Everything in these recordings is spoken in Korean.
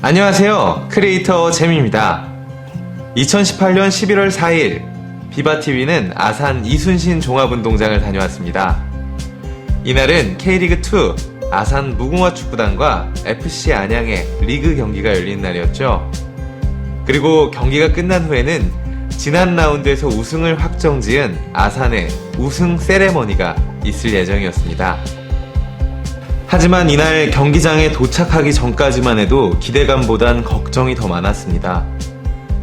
안녕하세요. 크리에이터 잼입니다. 2018년 11월 4일 비바TV는 아산 이순신 종합운동장을 다녀왔습니다. 이날은 K리그2 아산 무궁화 축구단과 FC 안양의 리그 경기가 열리는 날이었죠. 그리고 경기가 끝난 후에는 지난 라운드에서 우승을 확정지은 아산의 우승 세레머니가 있을 예정이었습니다. 하지만 이날 경기장에 도착하기 전까지만 해도 기대감보단 걱정이 더 많았습니다.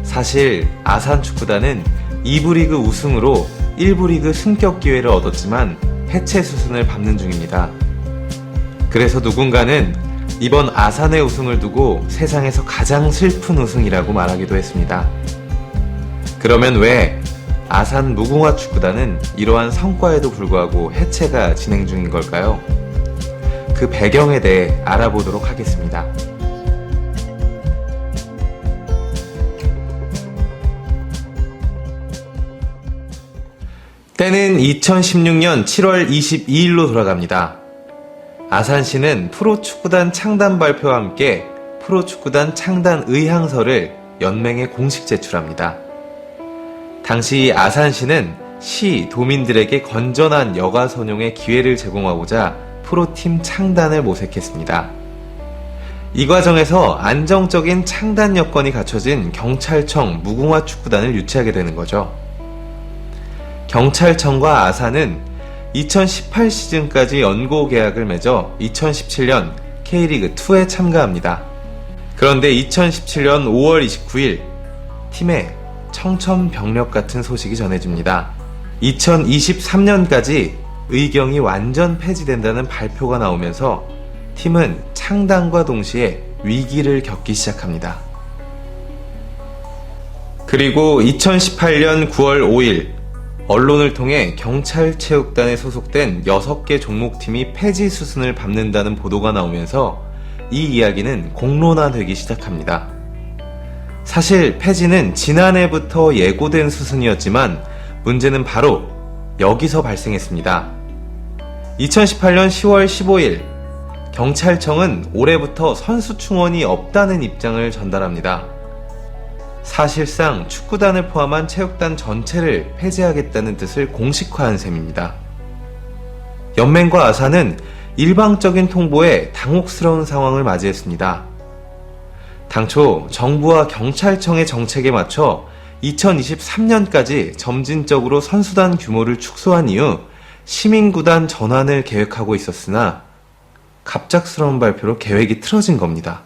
사실 아산 축구단은 2부 리그 우승으로 1부 리그 승격 기회를 얻었지만 해체 수순을 밟는 중입니다. 그래서 누군가는 이번 아산의 우승을 두고 세상에서 가장 슬픈 우승이라고 말하기도 했습니다. 그러면 왜 아산 무궁화 축구단은 이러한 성과에도 불구하고 해체가 진행 중인 걸까요? 그 배경에 대해 알아보도록 하겠습니다. 때는 2016년 7월 22일로 돌아갑니다. 아산시는 프로축구단 창단 발표와 함께 프로축구단 창단 의향서를 연맹에 공식 제출합니다. 당시 아산시는 시 도민들에게 건전한 여가 선용의 기회를 제공하고자 프로팀 창단을 모색했습니다. 이 과정에서 안정적인 창단 여건이 갖춰진 경찰청 무궁화 축구단을 유치하게 되는 거죠. 경찰청과 아산은 2018 시즌까지 연고 계약을 맺어 2017년 K리그2에 참가합니다. 그런데 2017년 5월 29일 팀에 청천벽력 같은 소식이 전해집니다. 2023년까지 의경이 완전 폐지된다는 발표가 나오면서 팀은 창단과 동시에 위기를 겪기 시작합니다. 그리고 2018년 9월 5일 언론을 통해 경찰체육단에 소속된 6개 종목팀이 폐지 수순을 밟는다는 보도가 나오면서 이 이야기는 공론화되기 시작합니다. 사실 폐지는 지난해부터 예고된 수순이었지만 문제는 바로 여기서 발생했습니다. 2018년 10월 15일 경찰청은 올해부터 선수 충원이 없다는 입장을 전달합니다. 사실상 축구단을 포함한 체육단 전체를 폐지하겠다는 뜻을 공식화한 셈입니다. 연맹과 아산은 일방적인 통보에 당혹스러운 상황을 맞이했습니다. 당초 정부와 경찰청의 정책에 맞춰 2023년까지 점진적으로 선수단 규모를 축소한 이후 시민구단 전환을 계획하고 있었으나 갑작스러운 발표로 계획이 틀어진 겁니다.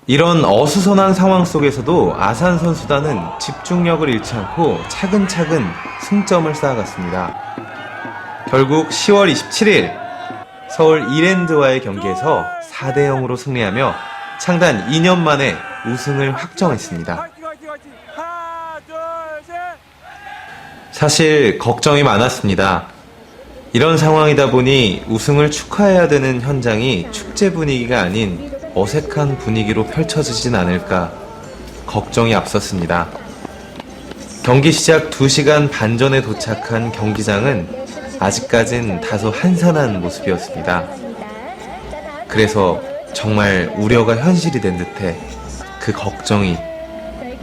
이런 어수선한 상황 속에서도 아산 선수단은 집중력을 잃지 않고 차근차근 승점을 쌓아갔습니다. 결국 10월 27일 서울 이랜드와의 경기에서 4대0으로 승리하며 창단 2년 만에 우승을 확정했습니다. 사실 걱정이 많았습니다. 이런 상황이다 보니 우승을 축하해야 되는 현장이 축제 분위기가 아닌 어색한 분위기로 펼쳐지진 않을까 걱정이 앞섰습니다. 경기 시작 2시간 반 전에 도착한 경기장은 아직까진 다소 한산한 모습이었습니다. 그래서 정말 우려가 현실이 된 듯해 그 걱정이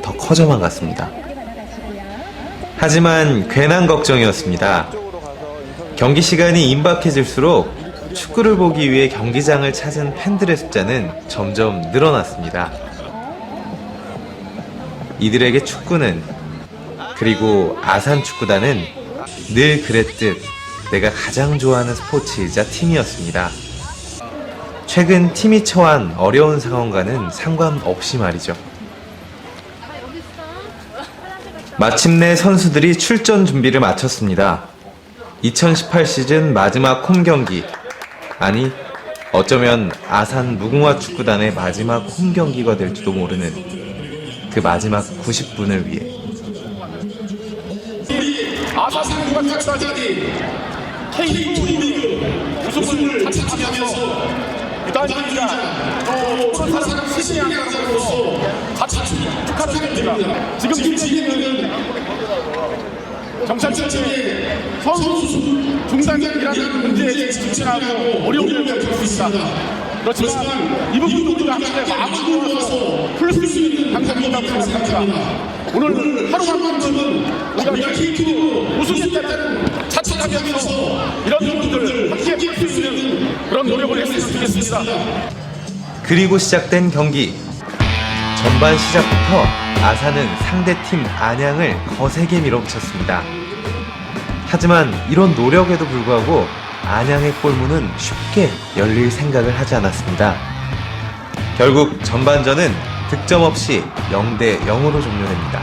더 커져만 갔습니다. 하지만 괜한 걱정이었습니다. 경기 시간이 임박해질수록 축구를 보기 위해 경기장을 찾은 팬들의 숫자는 점점 늘어났습니다. 이들에게 축구는, 그리고 아산 축구단은 늘 그랬듯 내가 가장 좋아하는 스포츠이자 팀이었습니다. 최근 팀이 처한 어려운 상황과는 상관없이 말이죠. 마침내 선수들이 출전 준비를 마쳤습니다. 2018 시즌 마지막 홈 경기, 아니 어쩌면 아산 무궁화 축구단의 마지막 홈 경기가 될지도 모르는 그 마지막 90분을 위해 아산 무궁화 축구단이 K리그 우승을 차지하면서 유단주의자 또 아산 시즌의 한사로서 같이 축하를 드립니다. 지금 이 팀은 경찰청의 선수 중단이라는 문제에 직진하고 어려움을 겪고 있습니다. 그렇지만 이 부분들을 함께 마음을 모아서 풀 수 있는 방법이 있다고 생각합니다. 오늘 하루만큼은 우리가 K리그 우승했다는 자책하면서 이런 부분들을 함께 풀 수 있는 그런 노력을 했으면 좋겠습니다. 그리고 시작된 경기. 전반 시작부터 아산은 상대팀 안양을 거세게 밀어붙였습니다. 하지만 이런 노력에도 불구하고 안양의 골문은 쉽게 열릴 생각을 하지 않았습니다. 결국 전반전은 득점 없이 0대 0으로 종료됩니다.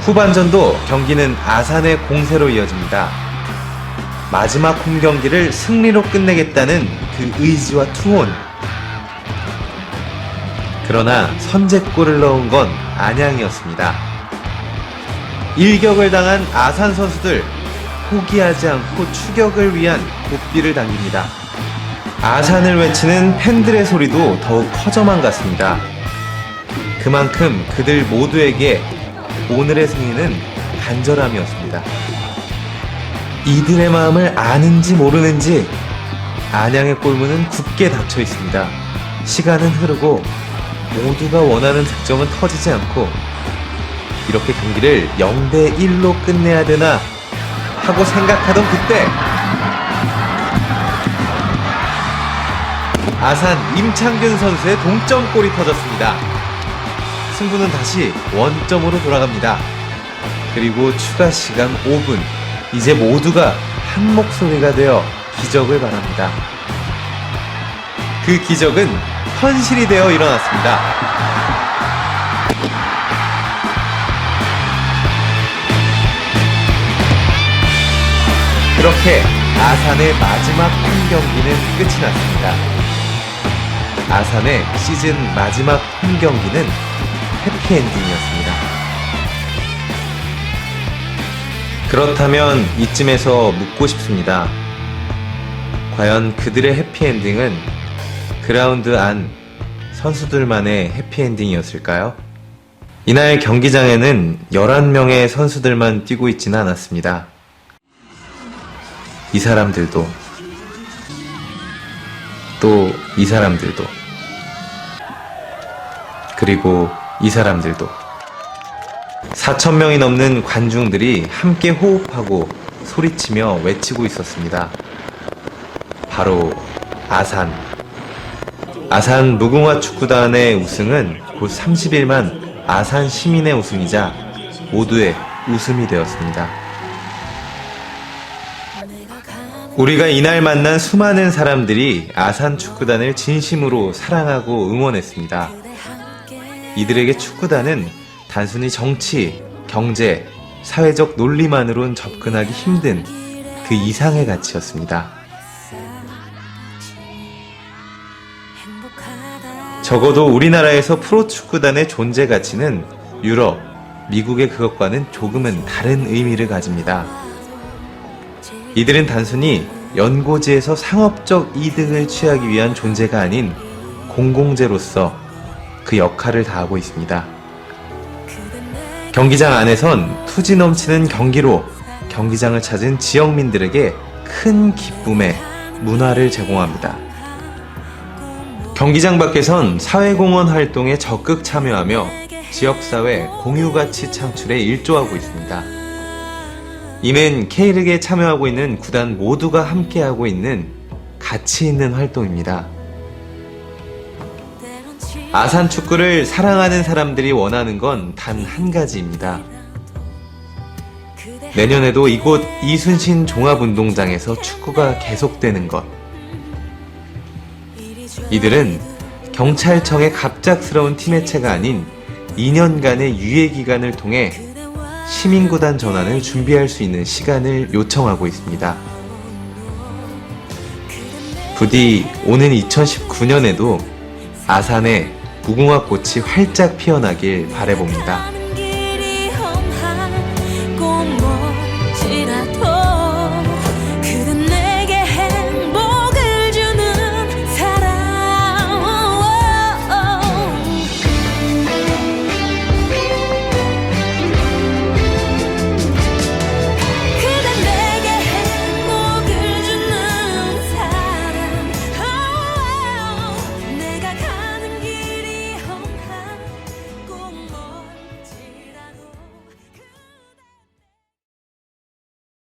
후반전도 경기는 아산의 공세로 이어집니다. 마지막 홈 경기를 승리로 끝내겠다는 그 의지와 투혼. 그러나 선제골을 넣은 건 안양이었습니다. 일격을 당한 아산 선수들, 포기하지 않고 추격을 위한 고삐를 당깁니다. 아산을 외치는 팬들의 소리도 더욱 커져만 갔습니다. 그만큼 그들 모두에게 오늘의 승리는 간절함이었습니다. 이들의 마음을 아는지 모르는지 안양의 골문은 굳게 닫혀 있습니다. 시간은 흐르고 모두가 원하는 득점은 터지지 않고 이렇게 경기를 0대 1로 끝내야 되나 하고 생각하던 그때 아산 임창균 선수의 동점골이 터졌습니다. 승부는 다시 원점으로 돌아갑니다. 그리고 추가 시간 5분. 이제 모두가 한 목소리가 되어 기적을 바랍니다. 그 기적은 현실이 되어 일어났습니다. 그렇게 아산의 마지막 홈 경기는 끝이 났습니다. 아산의 시즌 마지막 홈 경기는 해피엔딩이었습니다. 그렇다면 이쯤에서 묻고 싶습니다. 과연 그들의 해피엔딩은 그라운드 안 선수들만의 해피엔딩이었을까요? 이날 경기장에는 11명의 선수들만 뛰고 있지는 않았습니다. 이 사람들도, 또 이 사람들도, 그리고 이 사람들도 4,000명이 넘는 관중들이 함께 호흡하고 소리치며 외치고 있었습니다. 바로 아산. 아산 무궁화 축구단의 우승은 곧 31만 아산 시민의 우승이자 모두의 웃음이 되었습니다. 우리가 이날 만난 수많은 사람들이 아산 축구단을 진심으로 사랑하고 응원했습니다. 이들에게 축구단은 단순히 정치, 경제, 사회적 논리만으론 접근하기 힘든 그 이상의 가치였습니다. 적어도 우리나라에서 프로축구단의 존재 가치는 유럽, 미국의 그것과는 조금은 다른 의미를 가집니다. 이들은 단순히 연고지에서 상업적 이득을 취하기 위한 존재가 아닌 공공재로서 그 역할을 다하고 있습니다. 경기장 안에선 투지 넘치는 경기로 경기장을 찾은 지역민들에게 큰 기쁨의 문화를 제공합니다. 경기장 밖에선 사회공헌 활동에 적극 참여하며 지역사회 공유가치 창출에 일조하고 있습니다. 이는 K리그에 참여하고 있는 구단 모두가 함께하고 있는 가치 있는 활동입니다. 아산 축구를 사랑하는 사람들이 원하는 건 단 한 가지입니다. 내년에도 이곳 이순신 종합운동장에서 축구가 계속되는 것. 이들은 경찰청의 갑작스러운 팀해체가 아닌 2년간의 유예기간을 통해 시민구단 전환을 준비할 수 있는 시간을 요청하고 있습니다. 부디 오는 2019년에도 아산에 무궁화꽃이 활짝 피어나길 바라봅니다.